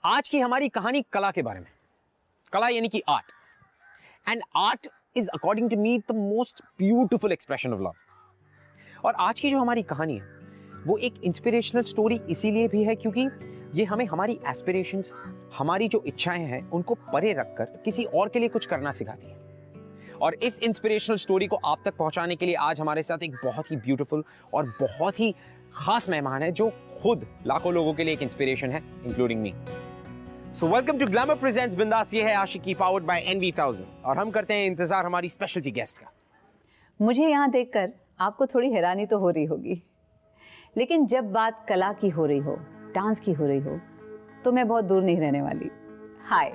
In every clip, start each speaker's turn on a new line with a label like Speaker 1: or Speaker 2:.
Speaker 1: आज की हमारी कहानी कला के बारे में। कला यानी कि art. And art is according to me the most beautiful expression of love. और आज की जो हमारी कहानी है वो एक इंस्पिरेशनल स्टोरी इसीलिए भी है क्योंकि ये हमें हमारी एस्पिरेशंस, हमारी जो इच्छाएं हैं उनको परे रखकर किसी और के लिए कुछ करना सिखाती है। और इस इंस्पिरेशनल स्टोरी को आप तक पहुंचाने के लिए आज हमारे साथ एक बहुत ही ब्यूटीफुल और बहुत ही खास मेहमान है जो खुद लाखों लोगों के लिए एक इंस्पिरेशन है, including me. So welcome to glamour presents Bindaas. ये है आशिकी पावर्ड बाय NV1000 और हम करते हैं इंतजार हमारी स्पेशलिटी गेस्ट का।
Speaker 2: मुझे यहाँ देखकर आपको थोड़ी हैरानी तो हो रही होगी, लेकिन जब बात कला की हो रही हो, डांस की हो रही हो, तो मैं बहुत दूर नहीं रहने वाली। हाय,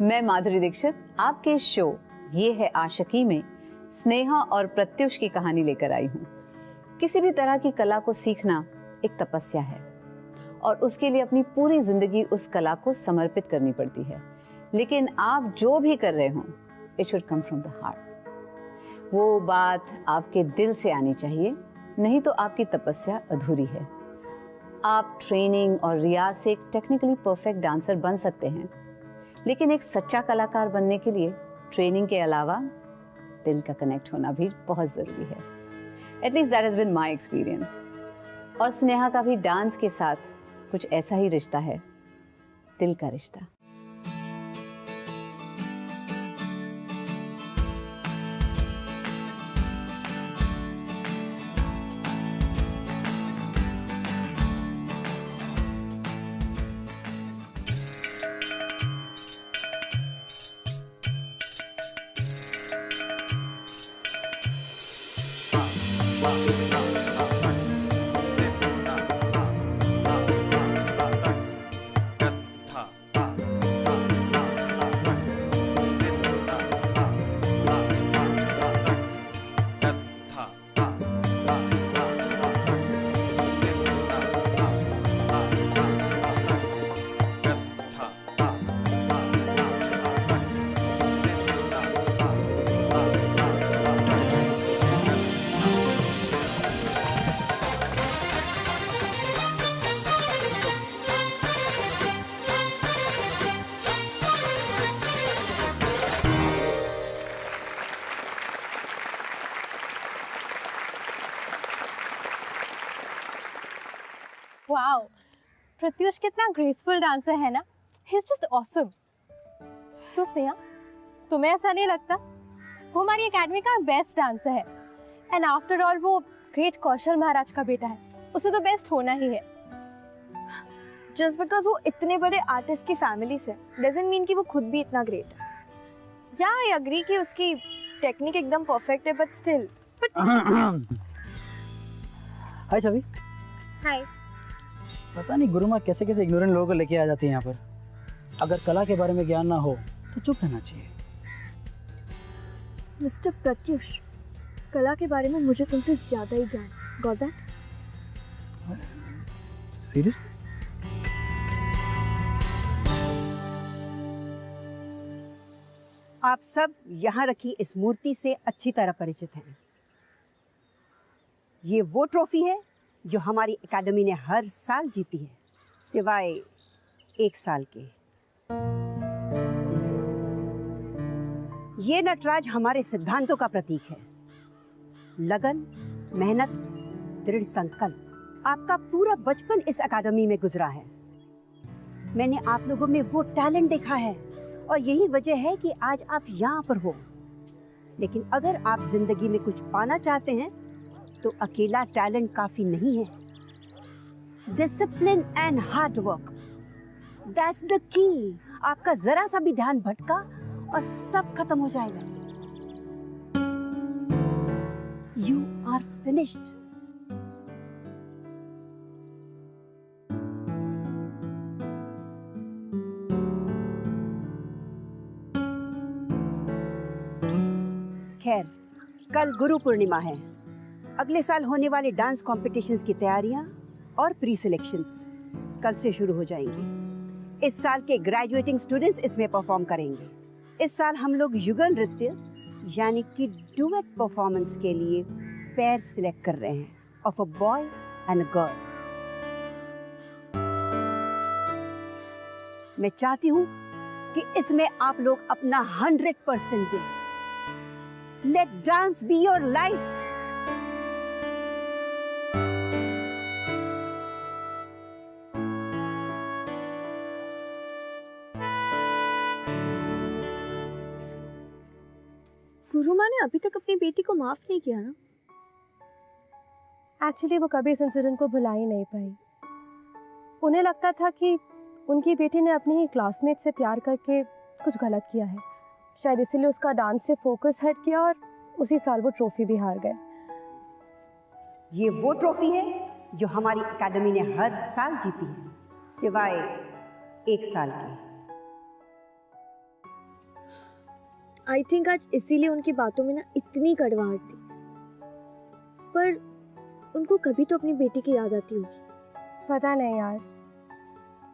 Speaker 2: मैं माधुरी दीक्षित आपके शो ये है आशिकी में स्नेहा और प्रत्युष की कहानी लेकर आई हूँ। किसी भी तरह की कला को सीखना एक तपस्या है और उसके लिए अपनी पूरी जिंदगी उस कला को समर्पित करनी पड़ती है। लेकिन आप जो भी कर रहे हो, it should come from the heart. वो बात आपके दिल से आनी चाहिए, नहीं तो आपकी तपस्या अधूरी है। आप ट्रेनिंग और रियाज से एक टेक्निकली परफेक्ट डांसर बन सकते हैं, लेकिन एक सच्चा कलाकार बनने के लिए ट्रेनिंग के अलावा दिल का कनेक्ट होना भी बहुत ज़रूरी है। At least that has been my experience. और स्नेहा का भी डांस के साथ कुछ ऐसा ही रिश्ता है, दिल का रिश्ता।
Speaker 3: वाओ, प्रत्युष कितना ग्रेसफुल डांसर है ना। He is just awesome. क्यों स्नेहा, तुम्हें ऐसा नहीं लगता? वो हमारी एकेडमी का बेस्ट डांसर है। एंड आफ्टर ऑल वो ग्रेट कौशल महाराज का बेटा है, उसे तो बेस्ट होना ही है।
Speaker 4: जस्ट बिकॉज वो इतने बड़े आर्टिस्ट की फैमिली से डजंट मीन कि वो खुद भी इतना ग्रेट है। या आई एग्री कि उसकी टेक्निक एकदम परफेक्ट है, बट स्टिल।
Speaker 5: हाय छवि।
Speaker 4: हाय।
Speaker 5: पता नहीं गुरुमा कैसे कैसे इग्नोरेंट लोगों को लेके आ जाती है यहाँ पर। अगर कला के बारे में ज्ञान ना हो तो चुप रहना चाहिए।
Speaker 4: मिस्टर प्रत्युष, कला के बारे में मुझे तुमसे ज्यादा ही ज्ञान। Got that?
Speaker 5: सीरियसली?
Speaker 6: आप सब यहाँ रखी इस मूर्ति से अच्छी तरह परिचित हैं। ये वो ट्रॉफी है जो हमारी एकेडमी ने हर साल जीती है, सिवाय एक साल के। ये नटराज हमारे सिद्धांतों का प्रतीक है। लगन, मेहनत, दृढ़ संकल्प। आपका पूरा बचपन इस एकेडमी में गुजरा है। मैंने आप लोगों में वो टैलेंट देखा है और यही वजह है कि आज आप यहाँ पर हो। लेकिन अगर आप जिंदगी में कुछ पाना चाहते हैं तो अकेला टैलेंट काफी नहीं है। Discipline and hard work, that's the key. आपका जरा सा भी ध्यान भटका और सब खत्म हो जाएगा। You are finished. खैर, कल गुरु पूर्णिमा है। अगले साल होने वाले डांस कॉम्पिटिशन्स की तैयारियां और प्री सिलेक्शंस कल से शुरू हो जाएंगी। इस साल के ग्रेजुएटिंग स्टूडेंट्स इसमें परफॉर्म करेंगे। इस साल हम लोग युगल नृत्य यानी कि डुएट परफॉर्मेंस के लिए पेयर सिलेक्ट कर रहे हैं of a boy and a girl. मैं चाहती हूँ कि इसमें आप लोग अपना 100% दें। Let dance be your life.
Speaker 4: Guru Maa ने अभी तक अपनी बेटी को माफ नहीं किया ना?
Speaker 3: एक्चुअली वो कभी इस इंसिडेंट को भुला ही नहीं पाई। उन्हें लगता था कि उनकी बेटी ने अपने ही क्लासमेट से प्यार करके कुछ गलत किया है, शायद इसीलिए उसका डांस से फोकस हट किया और उसी साल वो ट्रॉफी भी हार गए।
Speaker 6: ये वो ट्रॉफी है जो हमारी एकेडमी ने हर साल जीती है, सिवाय 1 साल की।
Speaker 4: आई थिंक आज इसीलिए उनकी बातों में ना इतनी कड़वाहट थी। पर उनको कभी तो अपनी बेटी की याद आती होगी।
Speaker 3: पता नहीं यार,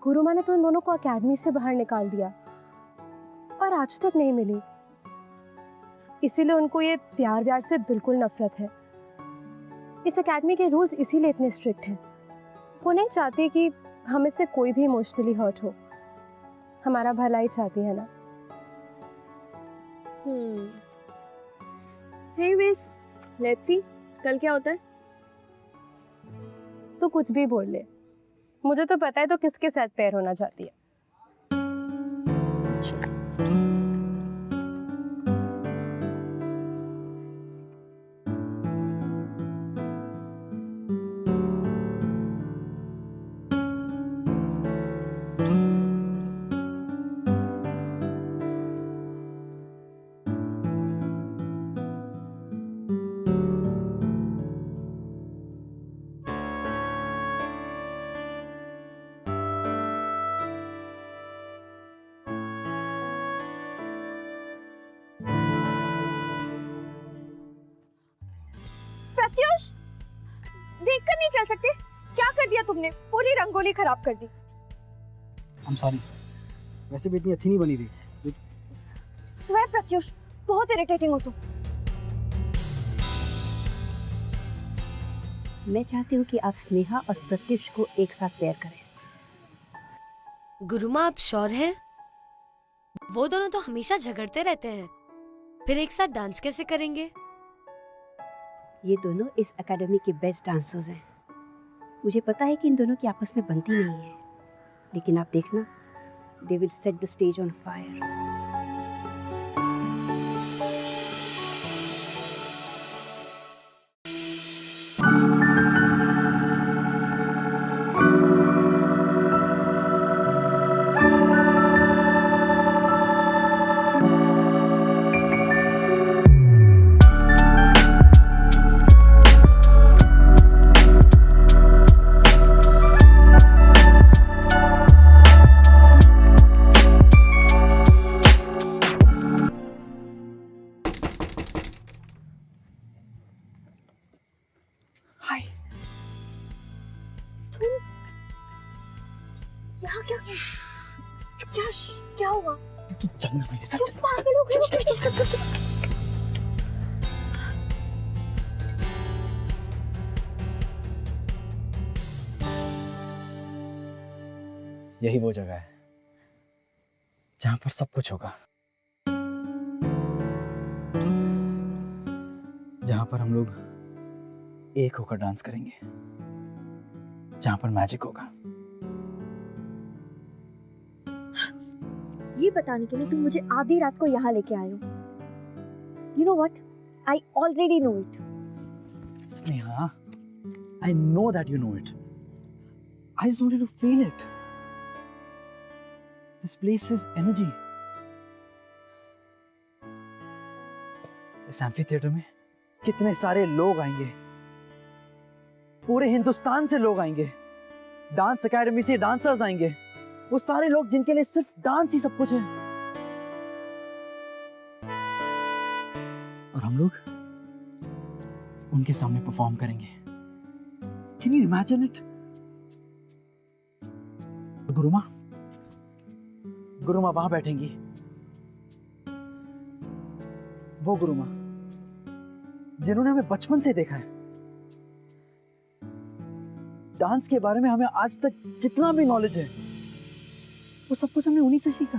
Speaker 3: गुरु माँ ने तो उन दोनों को एकेडमी से बाहर निकाल दिया और आज तक नहीं मिली। इसीलिए उनको ये प्यार व्यार से बिल्कुल नफरत है। इस एकेडमी के रूल्स इसीलिए इतने स्ट्रिक्ट हैं। वो नहीं चाहती कि हमें से कोई भी इमोशनली हर्ट हो, हमारा भला ही चाहती है ना।
Speaker 4: Anyways, let's see कल क्या होता है।
Speaker 3: तो कुछ भी बोल ले, मुझे तो पता है तो किसके साथ पैर होना चाहती है।
Speaker 4: प्रत्युष, देखकर नहीं चल सकते? क्या कर दिया तुमने? पूरी रंगोली खराब कर दी।
Speaker 5: I'm sorry, वैसे भी इतनी अच्छी नहीं बनी थी।
Speaker 4: स्वयं प्रत्युष, बहुत इरिटेटिंग हो तुम।
Speaker 6: मैं चाहती हूँ कि आप स्नेहा और प्रत्युष को एक साथ पेयर करें।
Speaker 7: गुरुमा, आप श्योर हैं? वो दोनों तो हमेशा झगड़ते रहते हैं, फिर एक साथ डांस कैसे करेंगे?
Speaker 6: ये दोनों इस एकेडमी के बेस्ट डांसर्स हैं। मुझे पता है कि इन दोनों की आपस में बनती नहीं है, लेकिन आप देखना, they will set the stage on fire.
Speaker 4: क्या हुआ?
Speaker 5: चलना मेरे साथ, चल।
Speaker 4: पागल हो गए?
Speaker 5: यही वो जगह है जहां पर सब कुछ होगा, जहां पर हम लोग एक होकर डांस करेंगे, जहां पर मैजिक होगा।
Speaker 4: ये बताने के लिए तुम मुझे आधी रात को यहाँ लेके आए हो। You know what? I already know it.
Speaker 5: Sneha, I know that you know it. I just wanted to feel it. This place is energy. इस एम्फी थिएटर में कितने सारे लोग आएंगे, पूरे हिंदुस्तान से लोग आएंगे, डांस एकेडमी से डांसर्स आएंगे, वो सारे लोग जिनके लिए सिर्फ डांस ही सब कुछ है। और हम लोग उनके सामने परफॉर्म करेंगे। Can you imagine it? गुरुमा वहां बैठेंगी, वो गुरुमा जिन्होंने हमें बचपन से देखा है। डांस के बारे में हमें आज तक जितना भी नॉलेज है, वो सब कुछ हमने उन्हीं से सीखा।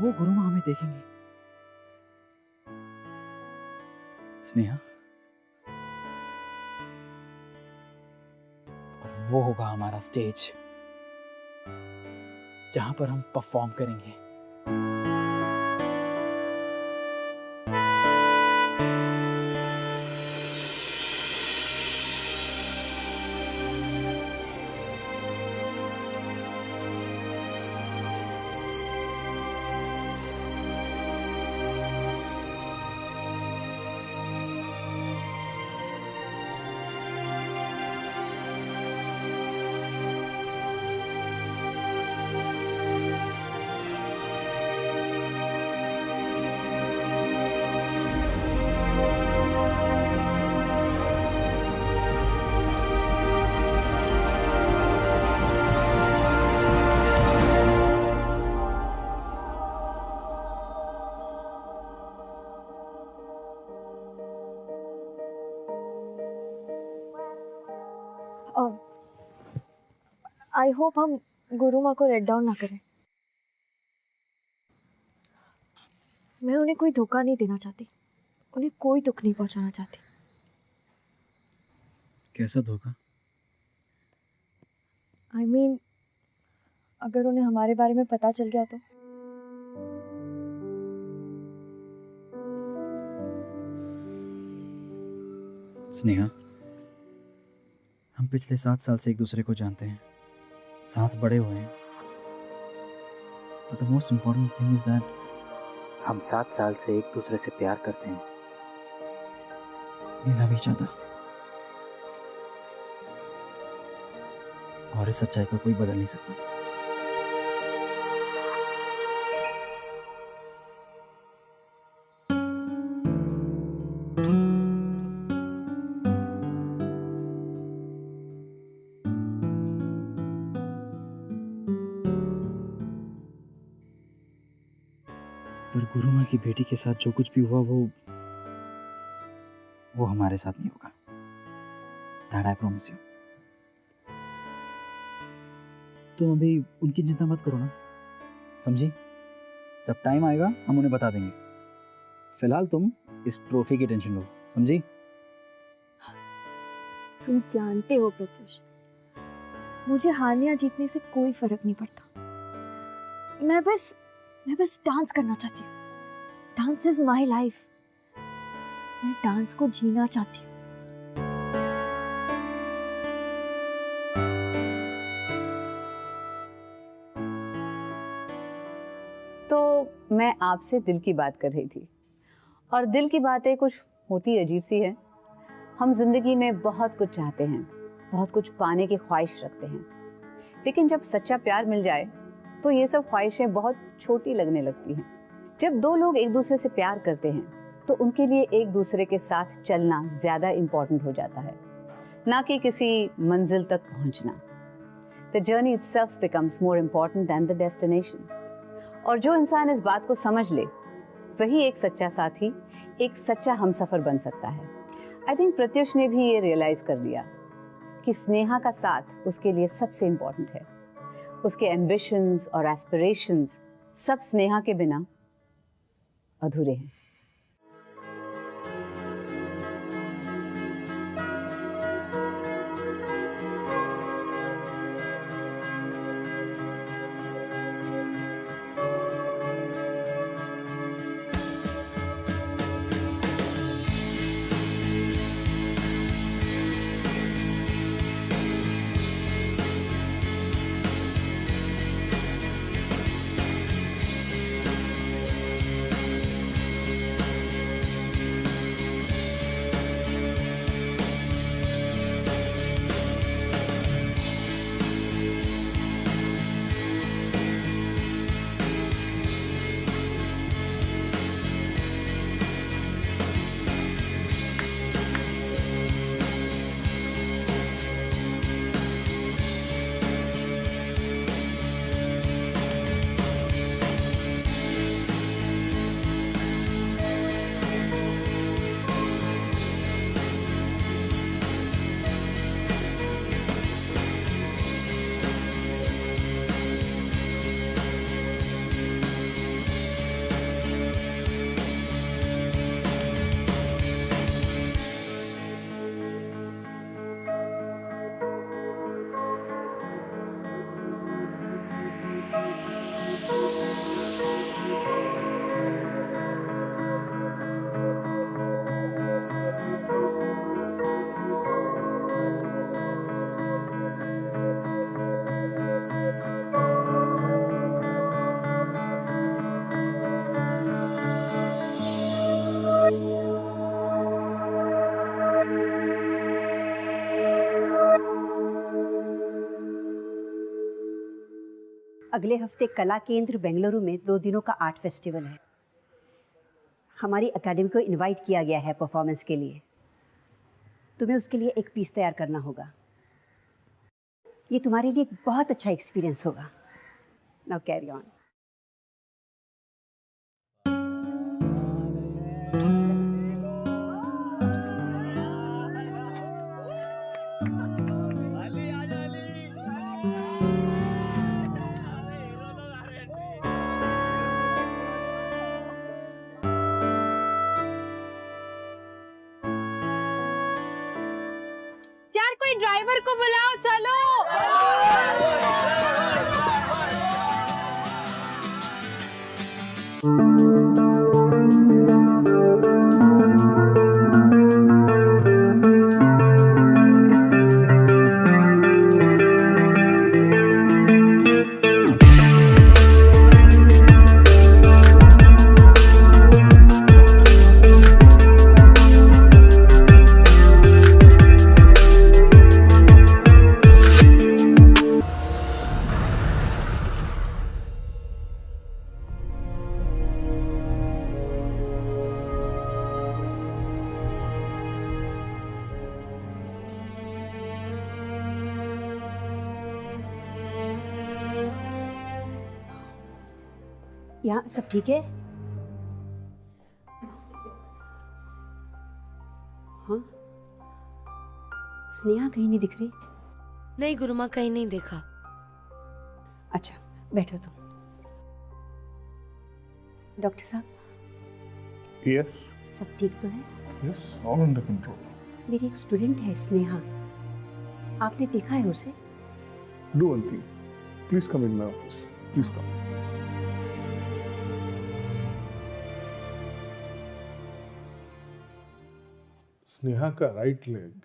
Speaker 5: वो गुरु माँ हमें देखेंगे। स्नेहा, और वो होगा हमारा स्टेज जहां पर हम परफॉर्म करेंगे।
Speaker 4: आई होप हम गुरु माँ को लेट डाउन ना करें। मैं उन्हें कोई धोखा नहीं देना चाहती, उन्हें कोई दुख नहीं पहुंचाना चाहती।
Speaker 5: कैसा धोखा?
Speaker 4: आई मीन, अगर उन्हें हमारे बारे में पता चल गया तो।
Speaker 5: स्नेहा, हम पिछले 7 साल से एक दूसरे को जानते हैं, साथ बड़े हुए हैं। But the most important thing is that
Speaker 8: हम 7 साल से एक दूसरे से प्यार करते हैं।
Speaker 5: we love each other। और इस सच्चाई को कोई बदल नहीं सकता। पर गुरु माँ की बेटी के साथ जो कुछ भी हुआ वो हमारे साथ नहीं होगा। That I promise you। तुम अभी उनकी चिंता मत करो ना, समझी? जब टाइम आएगा हम उन्हें बता देंगे। फिलहाल तुम इस ट्रॉफी की टेंशन लो, समझी?
Speaker 4: तुम जानते हो प्रत्युष, मुझे हारने या जीतने से कोई फर्क नहीं पड़ता। मैं बस डांस करना चाहती हूँ। Dance is my life. मैं डांस को जीना चाहती हूँ।
Speaker 2: तो मैं आपसे दिल की बात कर रही थी, और दिल की बातें कुछ होती अजीब सी है। हम जिंदगी में बहुत कुछ चाहते हैं, बहुत कुछ पाने की ख्वाहिश रखते हैं, लेकिन जब सच्चा प्यार मिल जाए तो ये सब ख्वाहिशें बहुत छोटी लगने लगती हैं। जब 2 लोग एक दूसरे से प्यार करते हैं तो उनके लिए एक दूसरे के साथ चलना ज़्यादा इम्पोर्टेंट हो जाता है, ना कि किसी मंजिल तक पहुंचना। The journey itself becomes more important than the destination. और जो इंसान इस बात को समझ ले, वही एक सच्चा साथी, एक सच्चा हमसफर बन सकता है। आई थिंक प्रत्युष ने भी ये रियलाइज कर लिया कि स्नेहा का साथ उसके लिए सबसे इम्पोर्टेंट है। उसके एम्बिशंस और एस्पिरेशंस सब स्नेहा के बिना अधूरे हैं।
Speaker 6: अगले हफ्ते कला केंद्र बेंगलुरु में 2 दिनों का आर्ट फेस्टिवल है। हमारी एकेडमी को इनवाइट किया गया है परफॉर्मेंस के लिए। तुम्हें उसके लिए एक पीस तैयार करना होगा। ये तुम्हारे लिए एक बहुत अच्छा एक्सपीरियंस होगा। Now carry on.
Speaker 3: यार कोई ड्राइवर को बुलाओ, चलो।
Speaker 6: यहाँ सब ठीक है? हाँ, स्नेहा कहीं नहीं दिख रही।
Speaker 7: नहीं गुरुमा, कहीं नहीं देखा।
Speaker 6: अच्छा बैठो तुम। डॉक्टर साहब।
Speaker 9: यस।
Speaker 6: सब ठीक तो है?
Speaker 9: Yes, all under control.
Speaker 6: मेरी एक स्टूडेंट है स्नेहा, आपने देखा है उसे?
Speaker 9: Do one thing, please come in my office, please come. Sneha का राइट लेग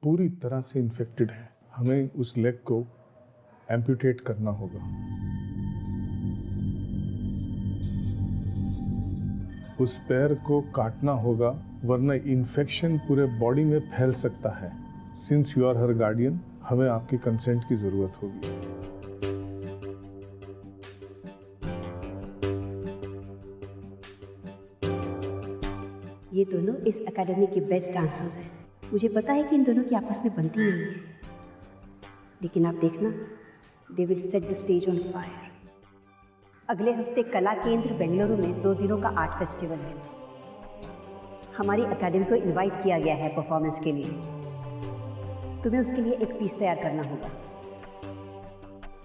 Speaker 9: पूरी तरह से इन्फेक्टेड है। हमें उस लेग को एम्पुटेट करना होगा। उस पैर को काटना होगा, वरना इन्फेक्शन पूरे बॉडी में फैल सकता है। Since you are her guardian, हमें आपके कंसेंट की जरूरत होगी।
Speaker 6: ये दोनों इस एकेडमी के बेस्ट डांसर्स हैं। मुझे पता है कि इन दोनों की आपस में बनती नहीं है, लेकिन आप देखना, they will set the stage on fire. अगले हफ्ते कला केंद्र बेंगलुरु में 2 दिनों का आर्ट फेस्टिवल है। हमारी एकेडमी को इनवाइट किया गया है परफॉर्मेंस के लिए। तुम्हें उसके लिए एक पीस तैयार करना होगा।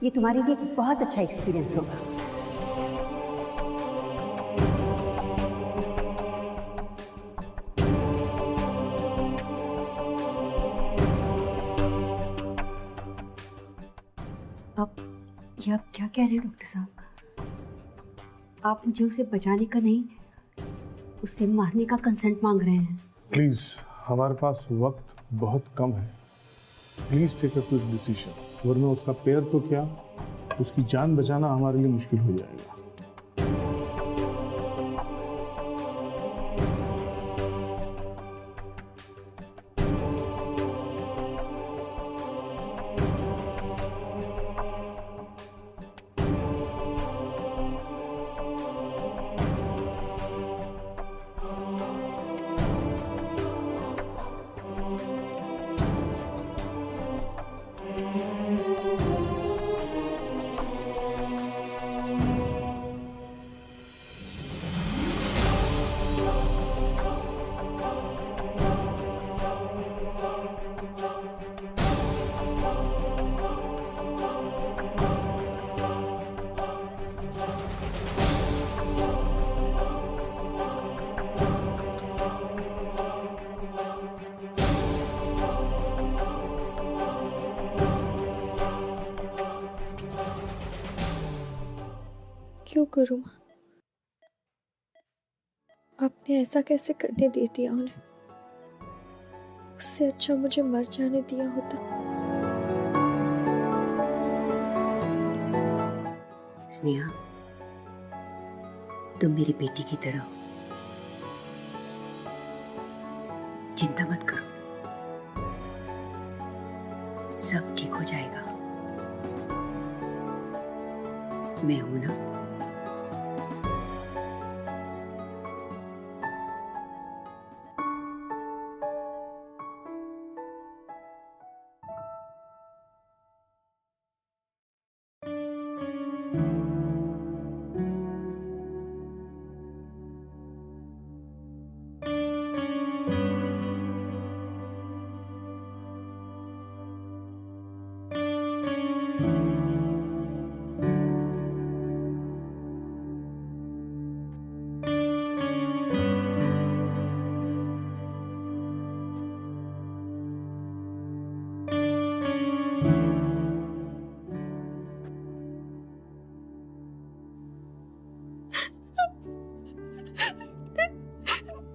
Speaker 6: ये तुम्हारे लिए एक बहुत अच्छा एक्सपीरियंस होगा। आप क्या कह रहे हैं डॉक्टर साहब? आप मुझे उसे बचाने का नहीं, उसे मारने का कंसेंट मांग रहे हैं।
Speaker 9: प्लीज, हमारे पास वक्त बहुत कम है। Please take a quick decision, वरना उसका पैर तो क्या, उसकी जान बचाना हमारे लिए मुश्किल हो जाएगा।
Speaker 4: क्यों करूँ माँ? आपने ऐसा कैसे करने दे दिया उन्हें? उससे अच्छा मुझे मर जाने दिया होता।
Speaker 6: स्नेहा, तुम मेरी बेटी की तरह हो। चिंता मत करो, सब ठीक हो जाएगा। मैं हूं ना।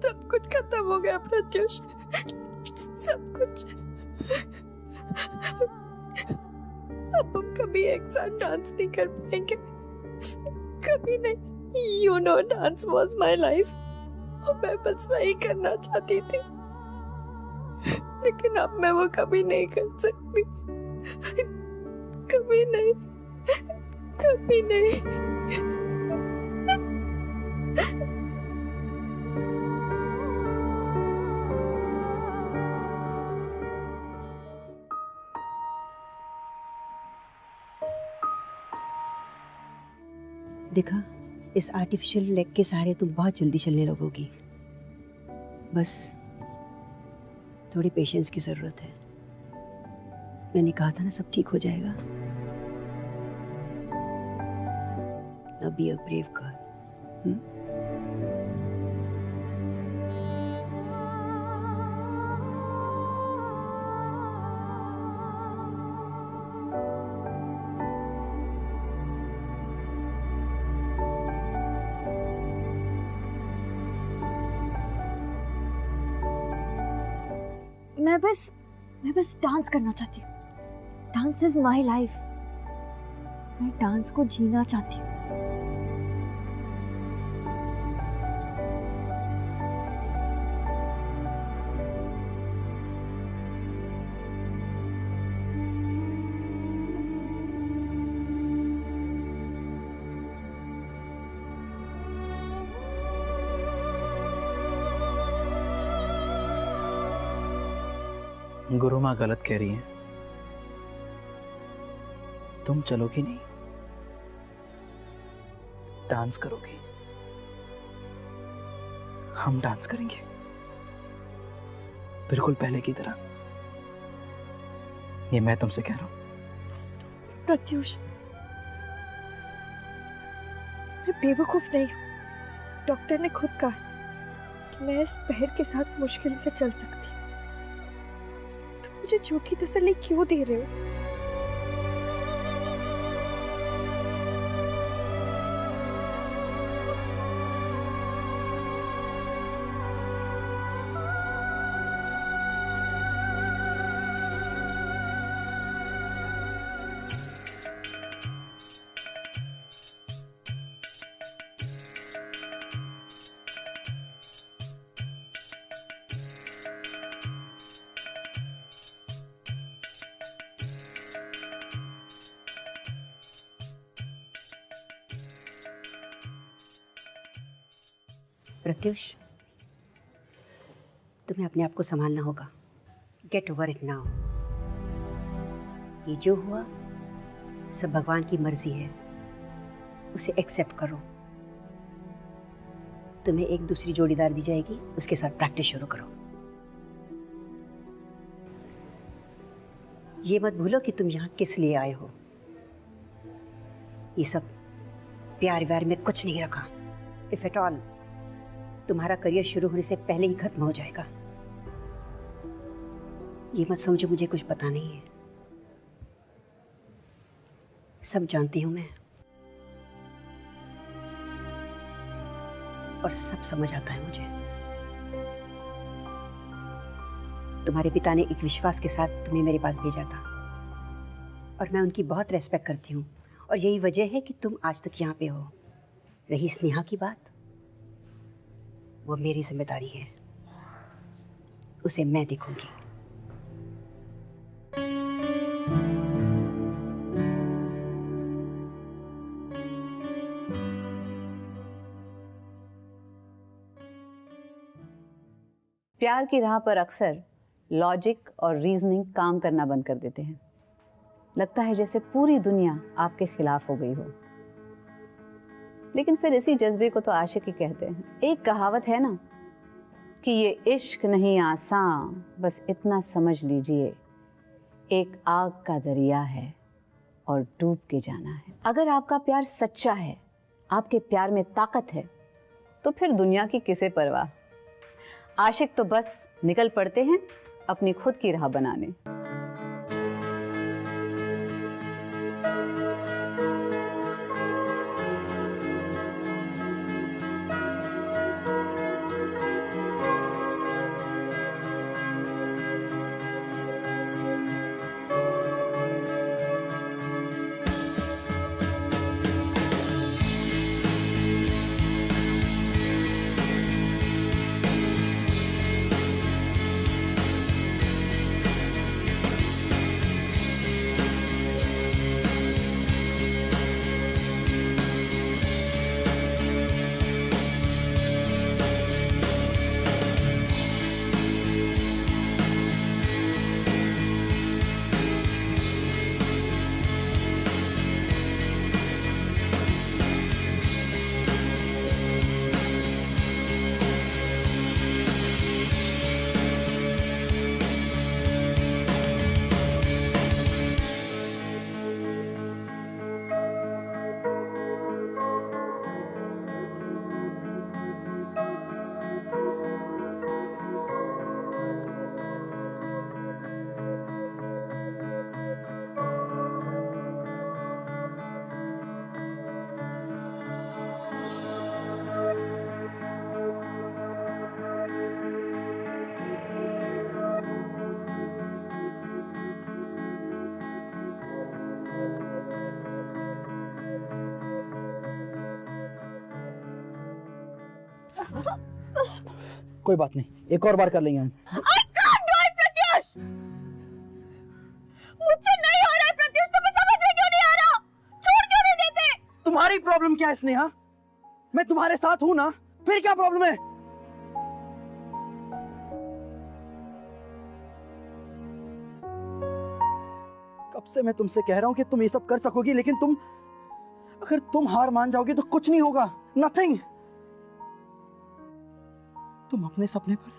Speaker 4: सब कुछ खत्म हो गया प्रत्युष, सब कुछ। अब हम कभी एक साथ डांस नहीं कर पाएंगे, कभी नहीं। You know dance was my life और मैं बस वही करना चाहती थी, लेकिन अब मैं वो कभी नहीं कर सकती, कभी नहीं, कभी नहीं।
Speaker 6: देखा, इस आर्टिफिशियल लेग के सहारे तुम बहुत जल्दी चलने लगोगी। बस थोड़ी पेशेंस की जरूरत है। मैंने कहा था ना, सब ठीक हो जाएगा। Now be a brave girl.
Speaker 4: मैं बस डांस करना चाहती हूँ। Dance is my life. मैं डांस को जीना चाहती हूँ।
Speaker 5: गुरु माँ गलत कह रही हैं। तुम चलोगी नहीं, डांस करोगी। हम डांस करेंगे बिल्कुल पहले की तरह। ये मैं तुमसे कह रहा हूं।
Speaker 4: प्रत्युष, मैं बेवकूफ नहीं हूं। डॉक्टर ने खुद कहा कि मैं इस पैर के साथ मुश्किल से चल सकती हूँ। तुम मुझे झूठी तसल्ली क्यों दे रहे हो?
Speaker 6: प्रत्युष, तुम्हें अपने आप को संभालना होगा। Get over it now. ये जो हुआ सब भगवान की मर्जी है, उसे एक्सेप्ट करो। तुम्हें एक दूसरी जोड़ीदार दी जाएगी, उसके साथ प्रैक्टिस शुरू करो। ये मत भूलो कि तुम यहाँ किस लिए आए हो। ये सब प्यार व्यार में कुछ नहीं रखा। इफ एट ऑल, तुम्हारा करियर शुरू होने से पहले ही खत्म हो जाएगा। ये मत समझो मुझे कुछ पता नहीं है। सब जानती हूं मैं, और सब समझ आता है मुझे। तुम्हारे पिता ने एक विश्वास के साथ तुम्हें मेरे पास भेजा था, और मैं उनकी बहुत रेस्पेक्ट करती हूँ, और यही वजह है कि तुम आज तक यहाँ पे हो। रही स्नेहा की बात, वो मेरी जिम्मेदारी है, उसे मैं देखूंगी।
Speaker 2: प्यार की राह पर अक्सर लॉजिक और रीजनिंग काम करना बंद कर देते हैं। लगता है जैसे पूरी दुनिया आपके खिलाफ हो गई हो। लेकिन फिर इसी जज्बे को तो आशिकी कहते हैं। एक कहावत है ना कि ये इश्क नहीं आसान, बस इतना समझ लीजिए एक आग का दरिया है और डूब के जाना है। अगर आपका प्यार सच्चा है, आपके प्यार में ताकत है, तो फिर दुनिया की किसे परवाह। आशिक तो बस निकल पड़ते हैं अपनी खुद की राह बनाने।
Speaker 5: कोई बात नहीं, एक और बार कर लेंगे हम।
Speaker 4: I can't do it, Pratyush. मुझसे नहीं हो रहा है प्रत्युष, तुम्हें समझ में क्यों नहीं आ रहा? छोड़ क्यों नहीं देते?
Speaker 5: तुम्हारी प्रॉब्लम क्या है स्नेहा? मैं तुम्हारे साथ हूं ना, फिर क्या प्रॉब्लम है? कब से मैं तुमसे कह रहा हूं कि तुम ये सब कर सकोगी, लेकिन अगर तुम हार मान जाओगी तो कुछ नहीं होगा, नथिंग। तुम अपने सपने पर,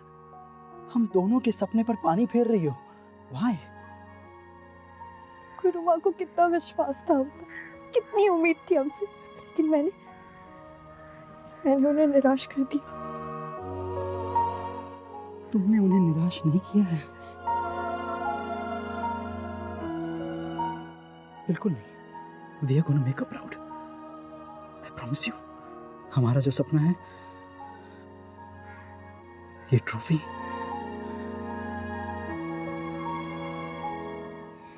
Speaker 5: हम दोनों के सपने पर पानी फेर रही हो। Why?
Speaker 4: गुरुमा को कितना विश्वास था हम पर, कितनी उम्मीद थी हमसे, लेकिन मैंने उन्हें निराश कर दिया।
Speaker 5: तुमने उन्हें निराश नहीं किया है। बिल्कुल नहीं। We are gonna make her proud. I promise you. हमारा जो सपना है, ये ट्रॉफी,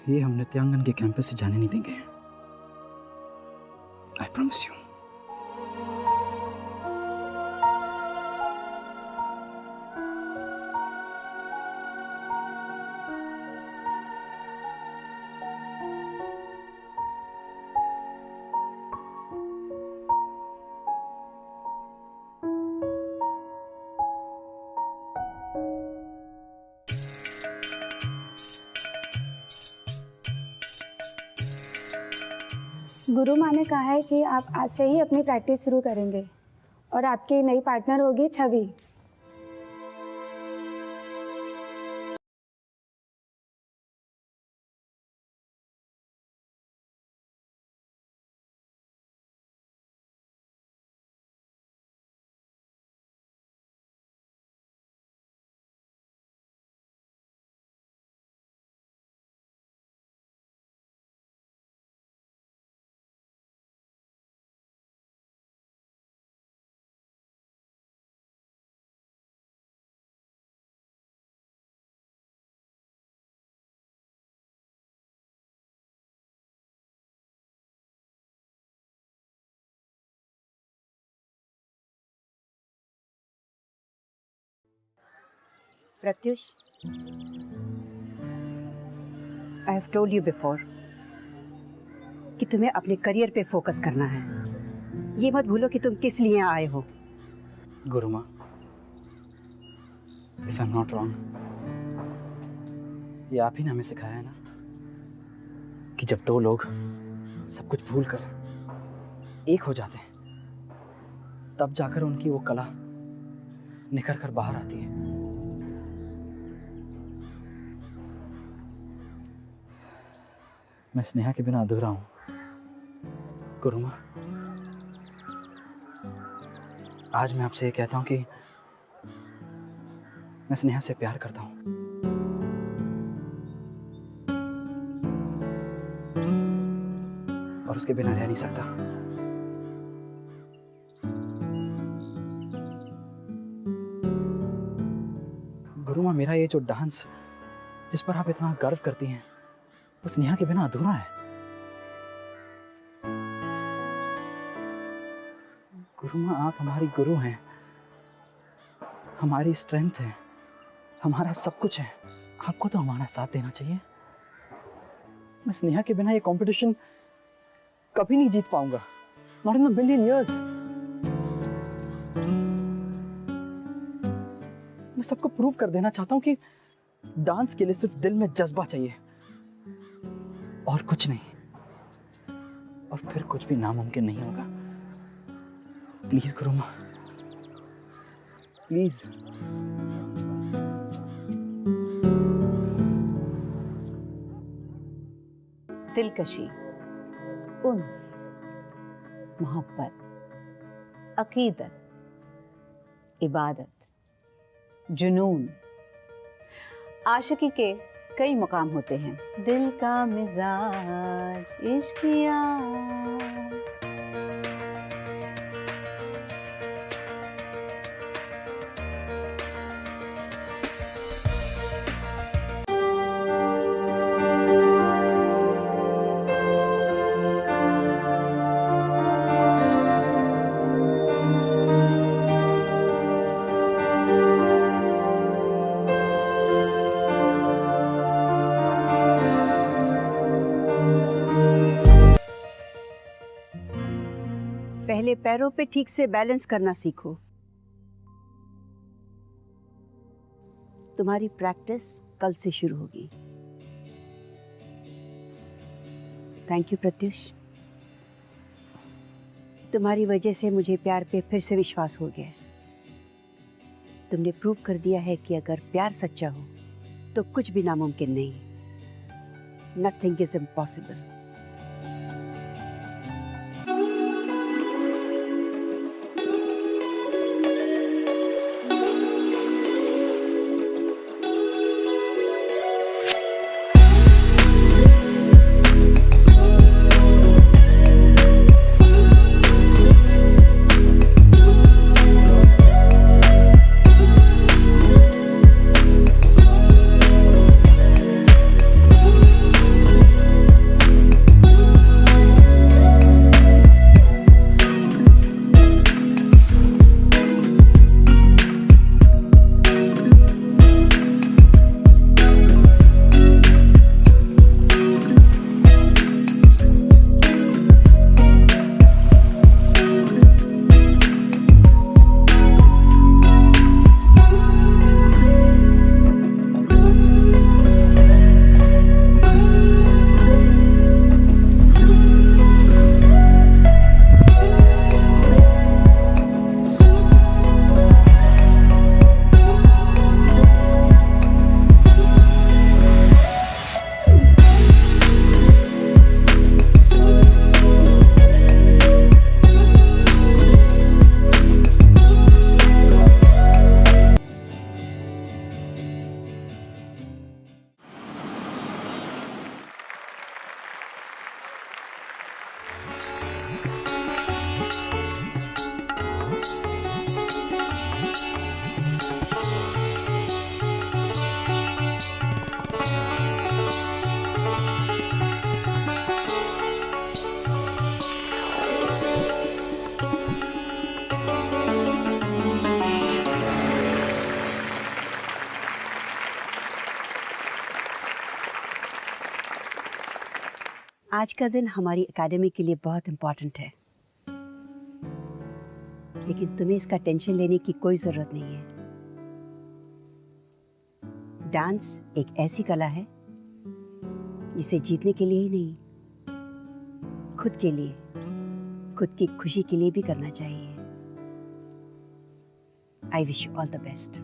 Speaker 5: ये हम नृत्यांगन के कैंपस से जाने नहीं देंगे। I promise you.
Speaker 10: गुरु माँ ने कहा है कि आप आज से ही अपनी प्रैक्टिस शुरू करेंगे और आपकी नई पार्टनर होगी Chhavi.
Speaker 6: Pratyush, I have told you before कि तुम्हें अपने करियर पे फोकस करना है। ये मत भूलो कि तुम किस लिए आए हो।
Speaker 5: गुरुमा, if I am not wrong, ये आप ही ने हमें सिखाया है ना कि जब दो लोग सब कुछ भूल कर एक हो जाते हैं, तब जाकर उनकी वो कला निखर कर बाहर आती है। मैं स्नेहा के बिना अधूरा हूं गुरुमा। आज मैं आपसे ये कहता हूं कि मैं स्नेहा से प्यार करता हूं। और उसके बिना रह नहीं सकता। गुरुमा, मेरा ये जो डांस जिस पर आप इतना गर्व करती हैं, वो स्नेहा के बिना अधूरा है। गुरुमा, आप हमारी गुरु हैं, हमारी स्ट्रेंथ है, हमारा सब कुछ है। आपको तो हमारा साथ देना चाहिए। मैं स्नेहा के बिना ये कंपटीशन कभी नहीं जीत पाऊंगा, not in the million years. मैं सबको प्रूव कर देना चाहता हूं कि डांस के लिए सिर्फ दिल में जज्बा चाहिए और कुछ नहीं, और फिर कुछ भी नामुमकिन नहीं होगा। Please गुरुमा, please.
Speaker 2: दिलकशी, उन्स, मोहब्बत, अकीदत, इबादत, जुनून, आशिकी के कई मुकाम होते हैं। दिल का मिजाज इश्किया।
Speaker 6: पहले पैरों पे ठीक से बैलेंस करना सीखो। तुम्हारी प्रैक्टिस कल से शुरू होगी। थैंक यू प्रत्युष, तुम्हारी वजह से मुझे प्यार पे फिर से विश्वास हो गया। तुमने प्रूव कर दिया है कि अगर प्यार सच्चा हो तो कुछ भी नामुमकिन नहीं। Nothing is impossible. आज का दिन हमारी एकेडमी के लिए बहुत इम्पोर्टेंट है, लेकिन तुम्हें इसका टेंशन लेने की कोई ज़रूरत नहीं है। डांस एक ऐसी कला है जिसे जीतने के लिए ही नहीं, खुद के लिए, खुद की खुशी के लिए भी करना चाहिए। I wish you all the best.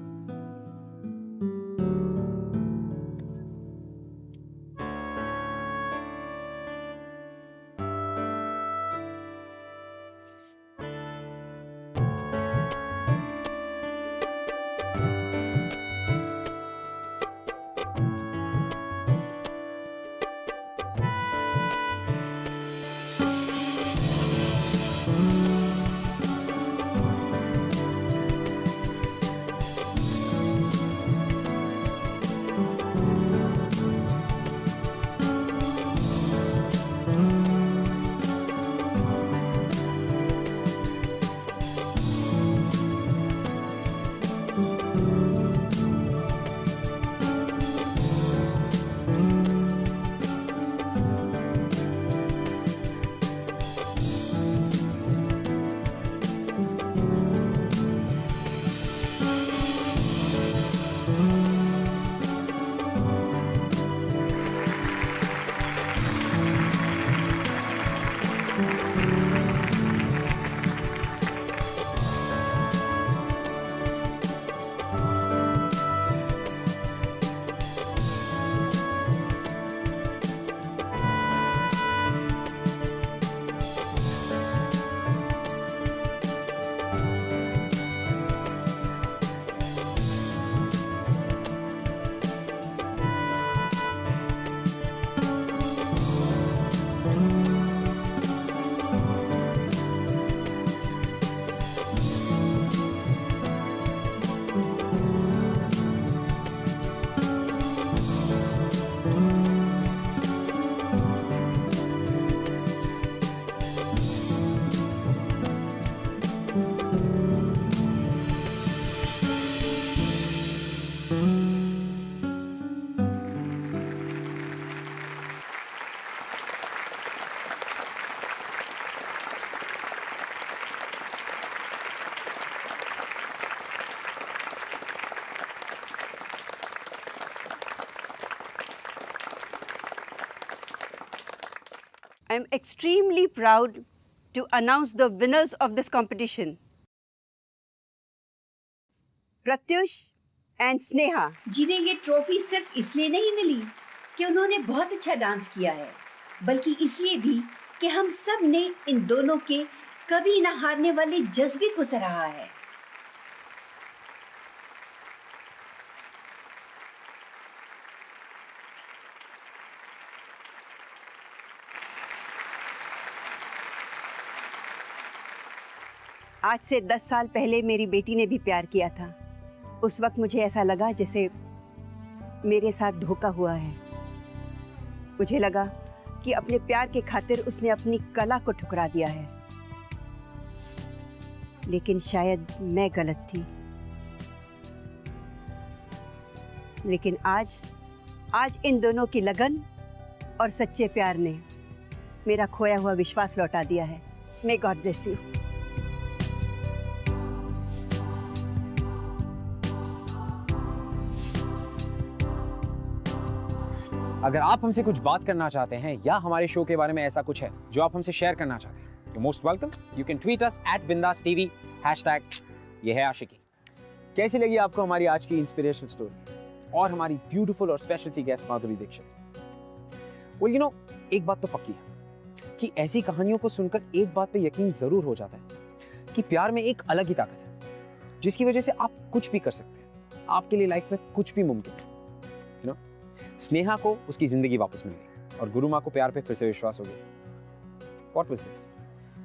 Speaker 6: I am extremely proud to announce the winners of this competition. Pratyush and Sneha,
Speaker 11: जिन्हें ये ट्रॉफी सिर्फ इसलिए नहीं मिली कि उन्होंने बहुत अच्छा डांस किया है, बल्कि इसलिए भी कि हम सब ने इन दोनों के कभी ना हारने वाले जज्बे को सराहा है।
Speaker 6: आज से 10 साल पहले मेरी बेटी ने भी प्यार किया था। उस वक्त मुझे ऐसा लगा जैसे मेरे साथ धोखा हुआ है। मुझे लगा कि अपने प्यार के खातिर उसने अपनी कला को ठुकरा दिया है, लेकिन शायद मैं गलत थी। लेकिन आज इन दोनों की लगन और सच्चे प्यार ने मेरा खोया हुआ विश्वास लौटा दिया है। May God bless you.
Speaker 1: अगर आप हमसे कुछ बात करना चाहते हैं या हमारे शो के बारे में ऐसा कुछ है जो आप हमसे शेयर करना चाहते हैं, you most welcome. You can tweet us @BindasTV #ये है आशिकी। कैसी लगी आपको हमारी आज की इंस्पिरेशनल स्टोरी और हमारी ब्यूटीफुल और स्पेशल सी guest Madhuri Dixit? Well you know, एक बात तो पक्की है कि ऐसी कहानियों को सुनकर एक बात पे यकीन जरूर हो जाता है कि प्यार में एक अलग ही ताकत है जिसकी वजह से आप कुछ भी कर सकते हैं। आपके लिए लाइफ में कुछ भी मुमकिन है। यू नो, स्नेहा को उसकी जिंदगी वापस मिल गई और गुरु माँ को प्यार पे फिर से विश्वास हो गया। What was this?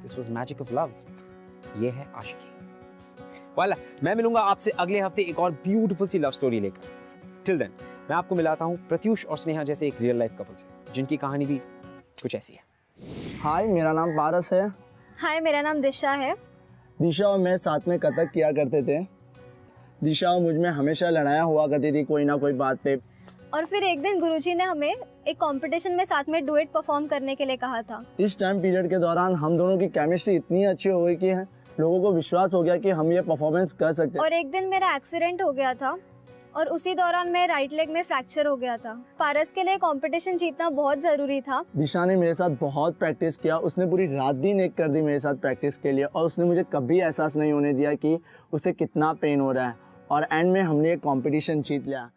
Speaker 1: This was magic of love. ये है आशिकी। वाला, मैं मिलूंगा आपसे अगले हफ्ते एक और ब्यूटीफुल सी लव स्टोरी लेकर। टिल देन मैं आपको मिलाता हूँ प्रत्युष और स्नेहा जैसे एक रियल लाइफ कपल से जिनकी कहानी भी कुछ ऐसी है।
Speaker 12: हाय, मेरा नाम पारस है।
Speaker 4: हाय, मेरा नाम दिशा है।
Speaker 12: दिशा और मैं साथ में कथक किया करते थे। दिशा और मुझ में हमेशा लड़ाइयाँ हुआ करती थी कोई ना कोई बात पे।
Speaker 4: और फिर एक दिन गुरुजी ने हमें एक कंपटीशन में साथ में डुएट परफॉर्म करने के लिए कहा था।
Speaker 12: इस टाइम पीरियड के दौरान हम दोनों की केमिस्ट्री इतनी अच्छी हो गई कि लोगों को विश्वास हो गया कि हम ये परफॉर्मेंस कर सकते हैं।
Speaker 4: और एक दिन मेरा एक्सीडेंट हो गया था
Speaker 13: और उसी दौरान मेरे राइट लेग में फ्रैक्चर हो गया था। पारस के लिए कंपटीशन जीतना बहुत ज़रूरी था।
Speaker 12: दिशा ने मेरे साथ बहुत प्रैक्टिस किया, उसने पूरी रात दिन एक कर दी मेरे साथ प्रैक्टिस के लिए, और उसने मुझे कभी एहसास नहीं होने दिया कि उसे कितना पेन हो रहा है, और एंड में हमने ये कंपटीशन जीत लिया।